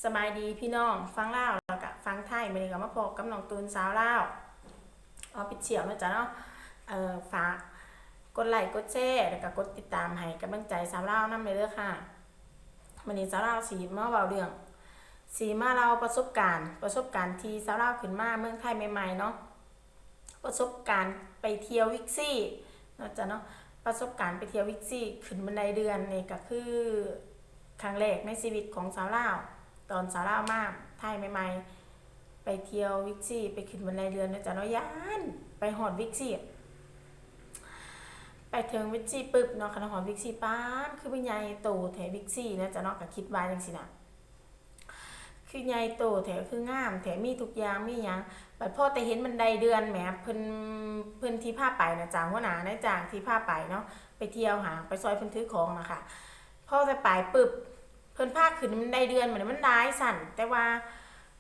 สบายดีพี่น้องฟังลาวแล้วก็ฟังไทยมื้อนี้ก็มาพบกับน้องตูนสาวลาวเอาปิดเฉียวนะจ๊ะเนาะฝากกดไลค์กดแชร์แล้วก็กดติดตามให้กำลังใจสาวลาวนำเลยเด้อค่ะมื้อนี้สาวลาวสิมาเว้าเรื่องสิมาเล่าประสบการณ์ที่สาวลาวขึ้นมาเมืองไทยใหม่ๆเนาะประสบการณ์ไปเที่ยววิกซี่เนาะจ๊ะเนาะประสบการณ์ไปเที่ยววิกซี่ขึ้นบันไดเดือนนี่ก็คือครั้งแรกในชีวิตของสาวลาวตอนสาวลาวมาไทยใหม่ๆไปเที่ยววิกซี่ไปขึ้นบันไดเดือนนะจ๊ะเนาะย่านไปหอดวิกซี่ไปถึงวิกซี่ปึ๊บเนาะคณะหอดวิกซี่ป้านคือเป็นใหญ่โตแถววิกซี่นะจ๊ะเนาะก็คิดว่าจังซี่นะคือใหญ่โตแถวคืองามแถวมีทุกอย่างมีหยังบัดพอแต่เห็นบันไดเดือนแหมเพิ่นที่พาไปนะจ๊ะหัวหน้านายจ้างที่พาไปเนาะไปเที่ยวหาไปซอยเพิ่นถือของนะคะพอแต่ไปปึ๊บเพิ่นพาขึ้นบันไดเดือนเหมือนมันได้สั่นแต่ว่า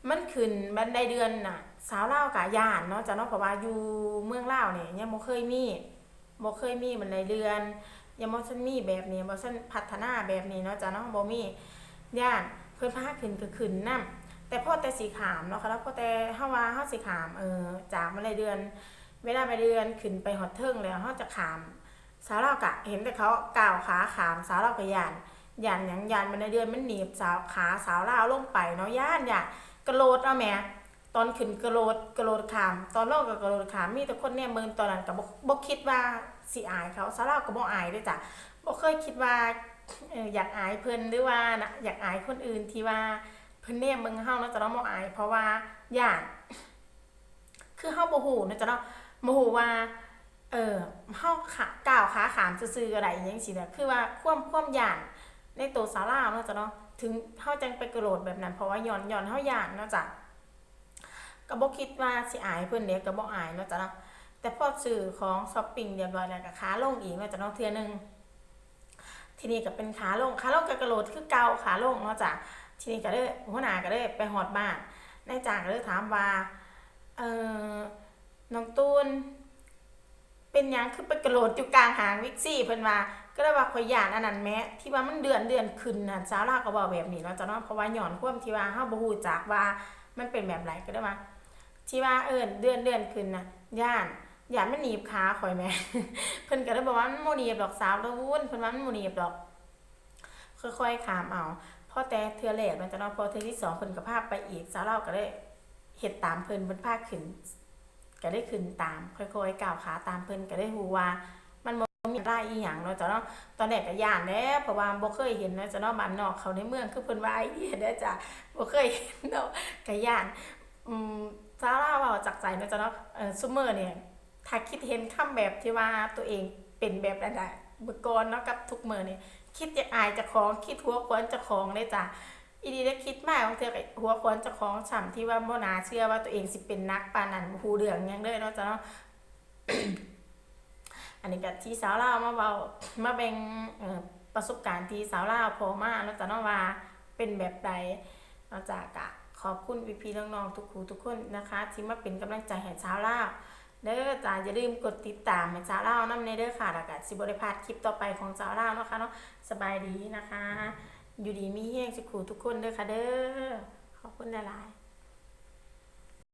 มันขึ้นบันไดเดือนน่ะสาวลาวกะย่านเนาะจ้ะเนาะเพราะว่าอยู่เมืองลาวเนี่ยยังบ่เคยมีบันไดเดือนยังบ่ทันมีแบบนี้บ่ทันพัฒนาแบบนี้เนาะจ้ะเนาะบ่มีย่านเพิ่นพาขึ้นก็ขึ้นนำแต่พอแต่สิขามเนาะค่ะแล้วพอแต่เฮาว่าเฮาสิขามจากบันไดเดือนเวลาไปเดือนขึ้นไปฮอดเทิงแล้วเฮาจะขามสาวลาวกะเห็นแต่เขาก้าวขาขามสาวลาวก็ย่านหยังย่านบันไดเดือนมันหนีบสาวขาสาวลาวลงไปเนาะย่านกระโดดเอาแหมตอนขึ้นกระโดดขามตอนลงก็กระโดดขามมีแต่คนเนี่ยเมินตอนนั้นก็บ่คิดว่าสิอายเขาสาวลาวก็บ่อายเด้อจ้ะบ่เคยคิดว่าอยากอายเพิ่นหรือว่านะอยากอายคนอื่นที่ว่าเพิ่นเนี่ยมึงเฮาเนาะจะเนาะบ่อายเพราะว่าย่านคือเฮาบ่ฮู้เนาะจ้ะเนาะบ่ฮู้ว่าเออเฮาก้าวขาขามซื่อๆก็ได้อิหยังจังซี่น่ะคือว่าความย่านในตัวสาวลาวเนาะจ้ะเนาะถึงเฮาจังไปกระโดดแบบนั้นเพราะว่าย้อนเฮาย่านเนาะจ้ะก็บ่คิดว่าสิอายเพิ่นเด้ก็บ่อายเนาะจ้ะเนาะแต่พอซื้อของช้อปปิงเรียบร้อยแล้วก็ขาลงอีกเนาะจ้ะเนาะเทื่อนึงทีนี้ก็เป็นขาลงก็กระโดดคือเก่าขาลงเนาะจ้ะทีนี้ก็เลยหัวหน้าก็เลยไปฮอดบ้านนายจ้างก็เลยถามว่าเอ่อน้องตูนเป็นหยังคือไปกระโดดอยู่กลางหางวิกซี่เพิ่นว่าก็เลยว่าข่อยย้านอันนั้นแหมที่ว่ามันเดือนขึ้นน่ะสาวลาวก็เว้าแบบนี้เนาะจ้ะเนาะเพราะว่าย้อนความที่ว่าเฮาบ่ฮู้จักว่ามันเป็นแบบไรก็ได้ว่าที่ว่าเดือนขึ้นน่ะย่านมันหนีบขาข่อยแหมเพิ่นก็เลยบอกว่ามันบ่หนีบดอกสาวตะวุ้นเพิ่นว่ามันบ่หนีบดอกค่อยๆขามเอาพอแต่เทื่อแรกมันจะเนาะพอเทื่อที่สองเพิ่นก็พาไปอีกสาวเราก็ได้เฮ็ดตามเพิ่นพาขึ้นก็ได้ขึ้นตามค่อยๆก้าวขาตามเพิ่นก็ได้ฮู้ว่ามันบ่มีอะไรอีหยังเนาะจ้ะเนาะตอนแรกก็ย้านแหล้วเพราะว่าบ่เคยเห็นเนาะจ้ะเนาะบ้านนอกเขาในเมืองคือเพิ่นว่าไอ้นี่เด้อจ้ะบ่เคยเห็นเนาะก็ย้านอืมสาวลาวเว้าจากใจเนาะจ้ะเนาะซุมื้อนี่ถ้าคิดเห็นคำแบบที่ว่าตัวเองเป็นแบบนั้นน่ะเมื่อก่อนเนาะกับทุกมื้อนี่คิดอยากอายเจ้าของคิดหัวขวนเจ้าของเลยจ้ะอีดีได้คิดมากบางเทื่อก็หัวขวนเจ้าของฉ่ำที่ว่าบ่น่าเชื่อว่าตัวเองสิเป็นนักปานนั้นฮู้เรื่องหยังเด้อเนาะจ้ะเนาะ อันนี้ก็ที่สาวลาวมาเว้ามาแบ่งประสบการณ์ที่สาวลาวพอมาเนาะจ้ะเนาะว่าเป็นแบบใดเนาะจ้ะก็ขอบคุณพี่ๆน้องๆทุกคู่ทุกคนนะคะที่มาเป็นกำลังใจให้สาวลาวเด้อจ้าอย่าลืมกดติดตามให้สาวลาวนำในเด้อค่ะแล้วก็สิบ่ได้พลาดคลิปต่อไปของสาวลาวเนาะค่ะเนาะสบายดีนะคะอยู่ดีมีแรงสุขทุกคนเด้อค่ะเด้อขอบคุณหลายๆ